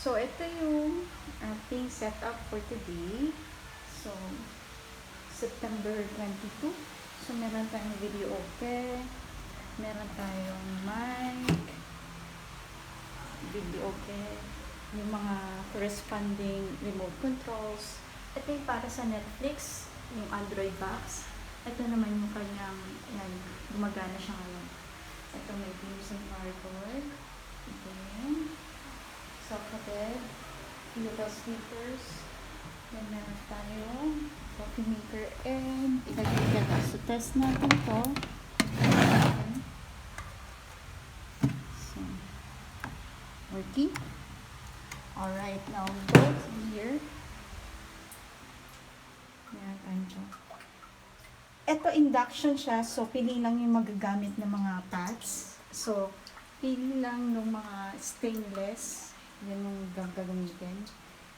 So, ito yung ating setup for today. So, September 22. So, meron tayong video okay. Meron tayong mic. Video okay. Yung mga corresponding remote controls. Ito yung para sa Netflix, yung Android box. Ito naman yung kanyang, yan, gumagana siya ngayon. Ito may views and powerboard. Okay. Socketed. Little speakers. Then meron tayong coffee maker and ilagay ka. So, test natin to. Okay. So, working. Alright, now go here. Meron tayong dyan. Ito induction siya, so pili lang yung magagamit ng mga pads. So, pili lang ng mga stainless. Yan yung gagamitin.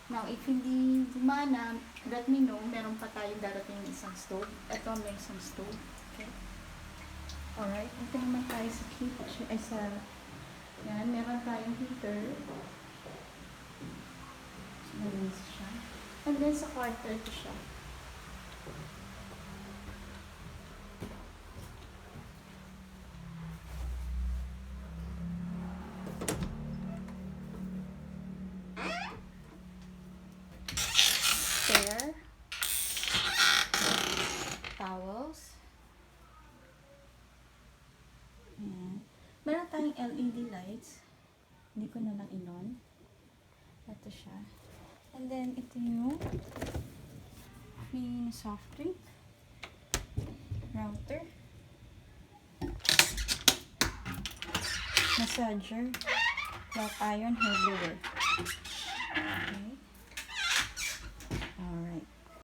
Now, if hindi gumana, let me know. Meron pa tayong darating ng isang stove. Ito may isang stove. Okay. Alright. Ito naman tayo sa kitchen. Ay, sa... Yan. Meron tayong heater. So, nalinis siya. And then, sa quarter ito siya. Spare. Towels. Ayan. Meron tayong LED lights. Hindi ko na lang in-on. Ito siya. And then, ito yung may soft drink. Router. Massager. Flat iron hair blower. Okay.